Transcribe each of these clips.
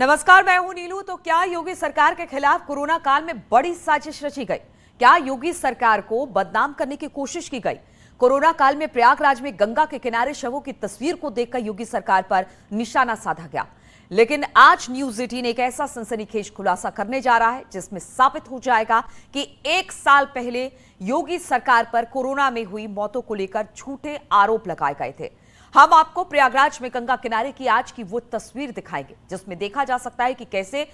नमस्कार, मैं हूं नीलू। तो क्या योगी सरकार के खिलाफ कोरोना काल में बड़ी साजिश रची गई? क्या योगी सरकार को बदनाम करने की कोशिश की गई? कोरोना काल में प्रयागराज में गंगा के किनारे शवों की तस्वीर को देखकर योगी सरकार पर निशाना साधा गया। लेकिन आज न्यूज 18 एक ऐसा सनसनीखेज खुलासा करने जा रहा है जिसमें साबित हो जाएगा कि 1 साल पहले योगी सरकार पर कोरोना में हुई मौतों को लेकर झूठे आरोप लगाए गए थे। हम आपको प्रयागराज में गंगा किनारे की आज की वो तस्वीर दिखाएंगे जिसमें देखा जा सकता है कि कैसे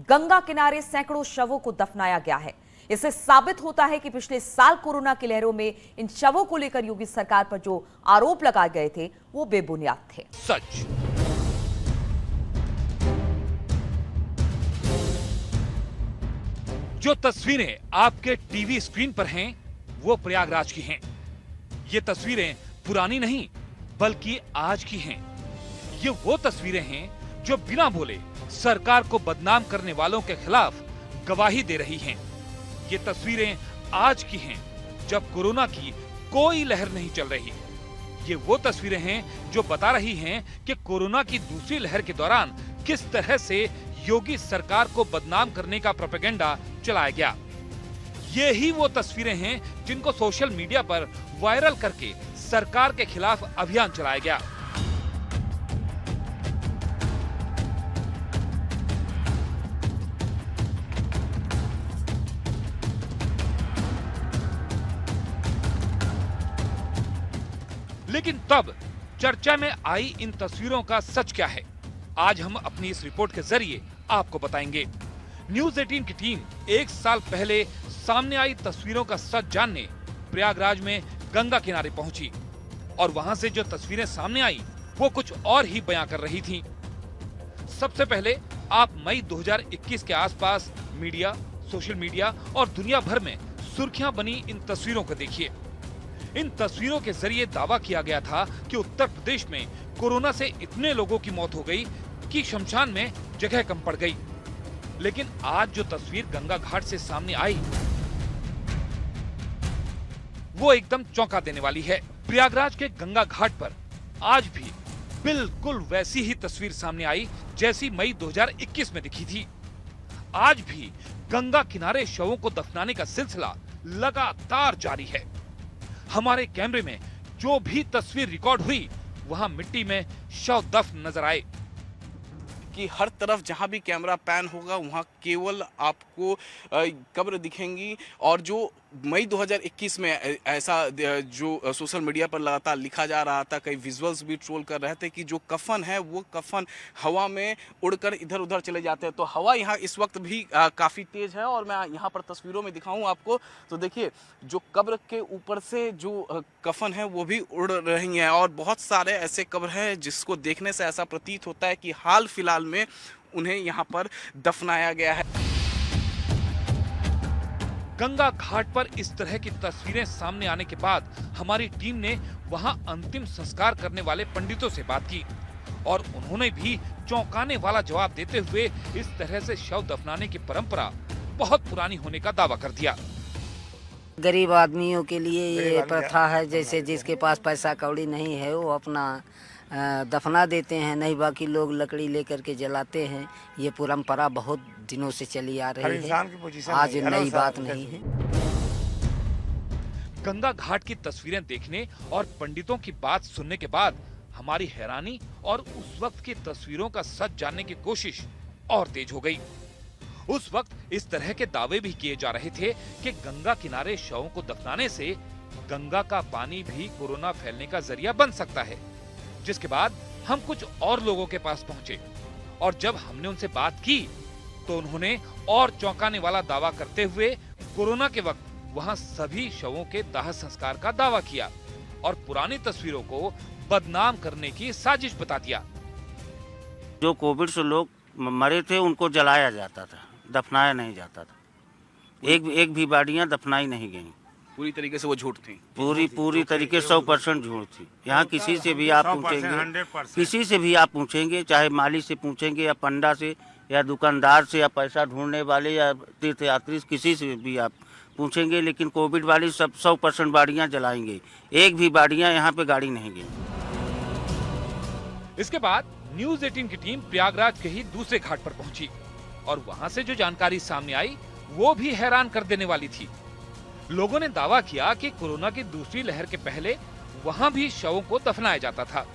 गंगा किनारे सैकड़ों शवों को दफनाया गया है। इससे साबित होता है कि पिछले साल कोरोना की लहरों में इन शवों को लेकर योगी सरकार पर जो आरोप लगाए गए थे वो बेबुनियाद थे। सच जो तस्वीरें आपके टीवी स्क्रीन पर हैं वो प्रयागराज की हैं। ये तस्वीरें पुरानी नहीं बल्कि आज की हैं। ये वो तस्वीरें हैं जो बिना बोले सरकार को बदनाम करने वालों के खिलाफ गवाही दे रही हैं। ये तस्वीरें आज की हैं जब कोरोना की कोई लहर नहीं चल रही। ये वो तस्वीरें हैं जो बता रही हैं कि कोरोना की दूसरी लहर के दौरान किस तरह से योगी सरकार को बदनाम करने का प्रोपेगेंडा चलाया गया। ये ही वो तस्वीरें हैं जिनको सोशल मीडिया पर वायरल करके सरकार के खिलाफ अभियान चलाया गया। लेकिन तब चर्चा में आई इन तस्वीरों का सच क्या है, आज हम अपनी इस रिपोर्ट के जरिए आपको बताएंगे। न्यूज 18 की टीम 1 साल पहले सामने आई तस्वीरों का सच जानने प्रयागराज में गंगा किनारे पहुंची और वहां से जो तस्वीरें सामने आई वो कुछ और ही बयां कर रही थीं। सबसे पहले आप मई 2021 के आसपास मीडिया, सोशल मीडिया और दुनिया भर में सुर्खियां बनी इन तस्वीरों को देखिए। इन तस्वीरों के जरिए दावा किया गया था कि उत्तर प्रदेश में कोरोना से इतने लोगों की मौत हो गई कि शमशान में जगह कम पड़ गई। लेकिन आज जो तस्वीर गंगा घाट से सामने आई वो एकदम चौंका देने वाली है। प्रयागराज के गंगा घाट पर आज भी बिल्कुल वैसी ही तस्वीर सामने आई जैसी मई 2021 में दिखी थी। आज भी गंगा किनारे शवों को दफनाने का सिलसिला लगातार जारी है। हमारे कैमरे में जो भी तस्वीर रिकॉर्ड हुई वहां मिट्टी में शव दफन नजर आए कि हर तरफ जहां भी कैमरा पैन होगा वहां केवल आपको कब्र दिखेंगी। और जो मई 2021 में ऐसा जो सोशल मीडिया पर लगातार लिखा जा रहा था, कई विजुअल्स भी ट्रोल कर रहे थे कि जो कफन है वो कफन हवा में उड़कर इधर उधर चले जाते हैं। तो हवा यहाँ इस वक्त भी काफ़ी तेज़ है और मैं यहाँ पर तस्वीरों में दिखाऊं आपको तो देखिए जो कब्र के ऊपर से जो कफन है वो भी उड़ रही हैं और बहुत सारे ऐसे कब्र हैं जिसको देखने से ऐसा प्रतीत होता है कि हाल फिलहाल में उन्हें यहाँ पर दफनाया गया है। गंगा घाट पर इस तरह की तस्वीरें सामने आने के बाद हमारी टीम ने वहां अंतिम संस्कार करने वाले पंडितों से बात की और उन्होंने भी चौंकाने वाला जवाब देते हुए इस तरह से शव दफनाने की परंपरा बहुत पुरानी होने का दावा कर दिया। गरीब आदमियों के लिए ये प्रथा है, जैसे जिसके पास पैसा कौड़ी नहीं है वो अपना दफना देते हैं, नहीं बाकी लोग लकड़ी लेकर के जलाते हैं। ये परंपरा बहुत दिनों से चली आ रही है, आज नई बात नहीं है। गंगा घाट की तस्वीरें देखने और पंडितों की बात सुनने के बाद हमारी हैरानी और उस वक्त की तस्वीरों का सच जानने की कोशिश और तेज हो गई। उस वक्त इस तरह के दावे भी किए जा रहे थे कि गंगा किनारे शवों को दफनाने से गंगा का पानी भी कोरोना फैलने का जरिया बन सकता है। जिसके बाद हम कुछ और लोगों के पास पहुंचे और जब हमने उनसे बात की तो उन्होंने और चौंकाने वाला दावा करते हुए कोरोना के वक्त वहां सभी शवों के दाह संस्कार का दावा किया और पुरानी तस्वीरों को बदनाम करने की साजिश बता दिया। जो कोविड से लोग मरे थे उनको जलाया जाता था, दफनाया नहीं जाता था। एक भी बाड़ियां दफनाई नहीं गई। पूरी तरीके से वो झूठ थी। पूरी तरीके 100% झूठ थी। यहाँ किसी से भी आप पूछेंगे, चाहे माली से पूछेंगे या पंडा से या दुकानदार से या पैसा ढूंढने वाले या तीर्थयात्री, किसी से भी आप पूछेंगे, लेकिन कोविड वाली सब 100% बाड़ियाँ जलाएंगे। एक भी बाड़ियाँ यहाँ पे गाड़ी नहीं गई। इसके बाद न्यूज 18 की टीम प्रयागराज के ही दूसरे घाट पर पहुंची और वहां से जो जानकारी सामने आई वो भी हैरान कर देने वाली थी। लोगों ने दावा किया कि कोरोना की दूसरी लहर के पहले वहां भी शवों को दफनाया जाता था,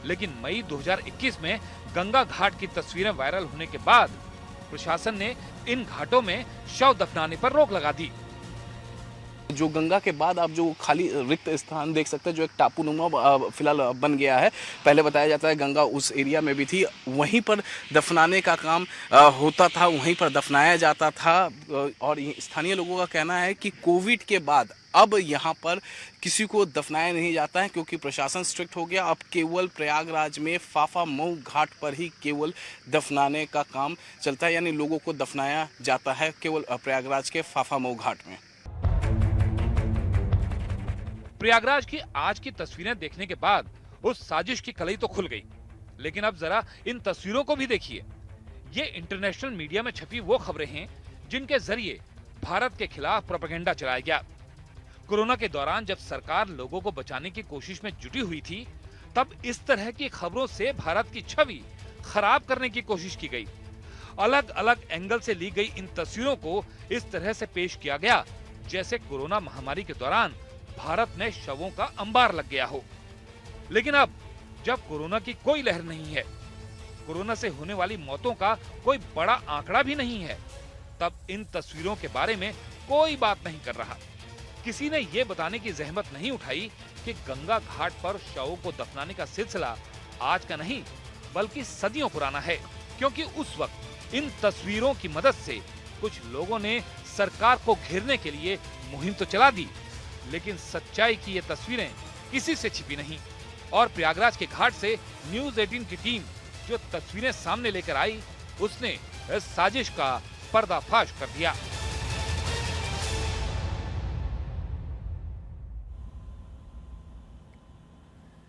लेकिन मई 2021 में गंगा घाट की तस्वीरें वायरल होने के बाद प्रशासन ने इन घाटों में शव दफनाने पर रोक लगा दी। जो गंगा के बाद आप जो खाली रिक्त स्थान देख सकते हैं, जो एक टापूनुमा फिलहाल बन गया है। पहले बताया जाता है गंगा उस एरिया में भी थी, वहीं पर दफनाने का काम होता था, वहीं पर दफनाया जाता था। और स्थानीय लोगों का कहना है कि कोविड के बाद अब यहाँ पर किसी को दफनाया नहीं जाता है, क्योंकि प्रशासन स्ट्रिक्ट हो गया। अब केवल प्रयागराज में फाफा मऊ घाट पर ही केवल दफनाने का काम चलता है, यानी लोगों को दफनाया जाता है केवल प्रयागराज के फाफा मऊ घाट में। प्रयागराज की आज की तस्वीरें देखने के बाद उस साजिश की कलई तो खुल गई, लेकिन अब जरा इन तस्वीरों को भी देखिए। ये इंटरनेशनल मीडिया में छपी वो खबरें हैं जिनके जरिए भारत के खिलाफ प्रोपेगेंडा चलाया गया। कोरोना के दौरान जब सरकार लोगों को बचाने की कोशिश में जुटी हुई थी, तब इस तरह की खबरों से भारत की छवि खराब करने की कोशिश की गई। अलग अलग एंगल से ली गई इन तस्वीरों को इस तरह से पेश किया गया जैसे कोरोना महामारी के दौरान भारत में शवों का अंबार लग गया हो। लेकिन अब जब कोरोना की कोई लहर नहीं है, कोरोना से होने वाली मौतों का कोई बड़ा आंकड़ा भी नहीं है, तब इन तस्वीरों के बारे में कोई बात नहीं कर रहा। किसी ने ये बताने की जहमत नहीं उठाई कि गंगा घाट पर शवों को दफनाने का सिलसिला आज का नहीं बल्कि सदियों पुराना है, क्योंकि उस वक्त इन तस्वीरों की मदद से कुछ लोगों ने सरकार को घेरने के लिए मुहिम तो चला दी, लेकिन सच्चाई की ये तस्वीरें किसी से छिपी नहीं। और प्रयागराज के घाट से न्यूज 18 की टीम जो तस्वीरें सामने लेकर आई, उसने इस साजिश का पर्दाफाश कर दिया।